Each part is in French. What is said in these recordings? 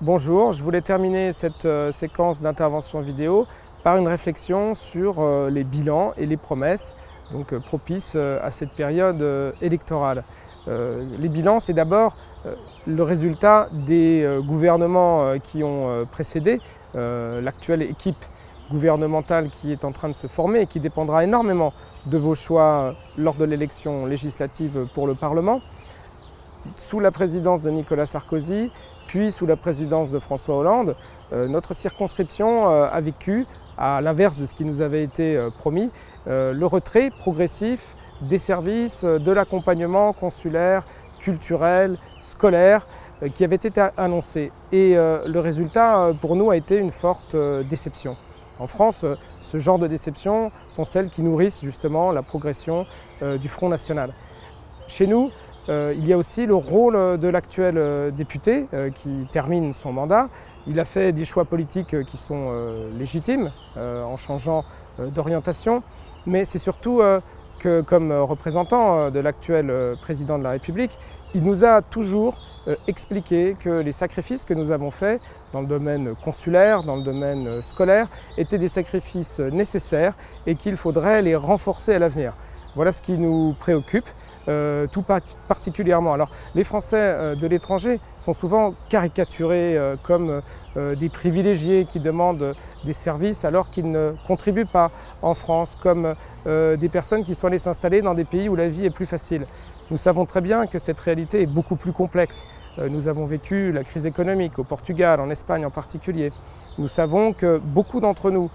Bonjour, je voulais terminer cette séquence d'intervention vidéo par une réflexion sur les bilans et les promesses propices à cette période électorale. Les bilans, c'est d'abord le résultat des gouvernements qui ont précédé l'actuelle équipe gouvernementale qui est en train de se former et qui dépendra énormément de vos choix lors de l'élection législative pour le Parlement. Sous la présidence de Nicolas Sarkozy, puis sous la présidence de François Hollande, notre circonscription a vécu, à l'inverse de ce qui nous avait été promis, le retrait progressif des services de l'accompagnement consulaire, culturel, scolaire qui avait été annoncé. Et le résultat pour nous a été une forte déception. En France, ce genre de déceptions sont celles qui nourrissent justement la progression du Front National. Chez nous, il y a aussi le rôle de l'actuel député qui termine son mandat. Il a fait des choix politiques qui sont légitimes en changeant d'orientation, mais c'est surtout que comme représentant de l'actuel président de la République, il nous a toujours expliqué que les sacrifices que nous avons faits dans le domaine consulaire, dans le domaine scolaire, étaient des sacrifices nécessaires et qu'il faudrait les renforcer à l'avenir. Voilà ce qui nous préoccupe. Tout particulièrement. Alors, les Français de l'étranger sont souvent caricaturés comme des privilégiés qui demandent des services alors qu'ils ne contribuent pas en France, comme des personnes qui sont allées s'installer dans des pays où la vie est plus facile. Nous savons très bien que cette réalité est beaucoup plus complexe. Nous avons vécu la crise économique au Portugal, en Espagne en particulier. Nous savons que beaucoup d'entre nous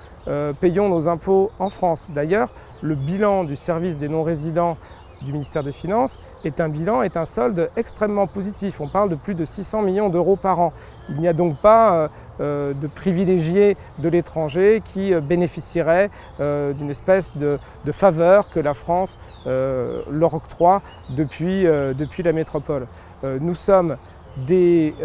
payons nos impôts en France. D'ailleurs, le bilan du service des non-résidents du ministère des Finances est un solde extrêmement positif. On parle de plus de 600 millions d'euros par an. Il n'y a donc pas de privilégiés de l'étranger qui bénéficieraient d'une espèce de faveur que la France leur octroie depuis la métropole. Nous sommes des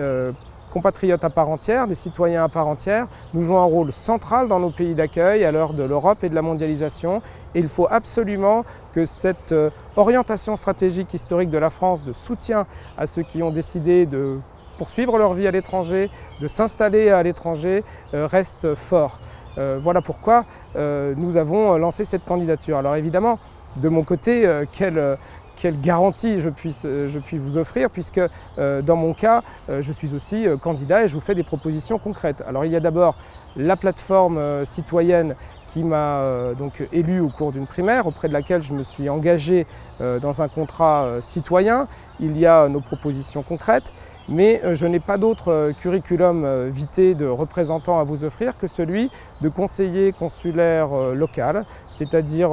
compatriotes à part entière, des citoyens à part entière. Nous jouons un rôle central dans nos pays d'accueil à l'heure de l'Europe et de la mondialisation. Et il faut absolument que cette orientation stratégique historique de la France de soutien à ceux qui ont décidé de poursuivre leur vie à l'étranger, de s'installer à l'étranger, reste fort. Voilà pourquoi nous avons lancé cette candidature. Alors évidemment, de mon côté, quelle garantie je puis vous offrir, puisque dans mon cas, je suis aussi candidat et je vous fais des propositions concrètes. Alors il y a d'abord la plateforme citoyenne qui m'a donc élu au cours d'une primaire, auprès de laquelle je me suis engagé dans un contrat citoyen. Il y a nos propositions concrètes, mais je n'ai pas d'autre curriculum vitae de représentant à vous offrir que celui de conseiller consulaire local, c'est-à-dire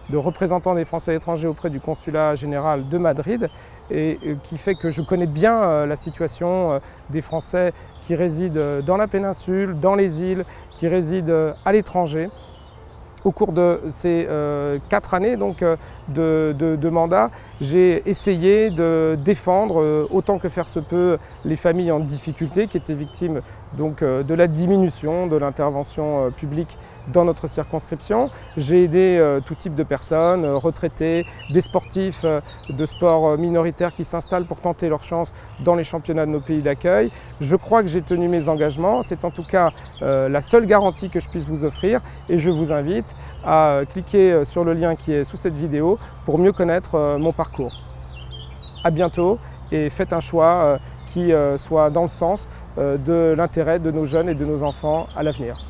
de représentant des Français à l'étranger auprès du consulat général de Madrid, et qui fait que je connais bien la situation des Français qui résident dans la péninsule, dans les îles, qui résident à l'étranger. Au cours de ces 4 années de mandat, j'ai essayé de défendre autant que faire se peut les familles en difficulté qui étaient victimes de la diminution de l'intervention publique dans notre circonscription. J'ai aidé tout type de personnes, retraités, des sportifs de sport minoritaires qui s'installent pour tenter leur chance dans les championnats de nos pays d'accueil. Je crois que j'ai tenu mes engagements. C'est en tout cas la seule garantie que je puisse vous offrir et je vous invite à cliquer sur le lien qui est sous cette vidéo pour mieux connaître mon parcours. À bientôt et faites un choix qui soit dans le sens de l'intérêt de nos jeunes et de nos enfants à l'avenir.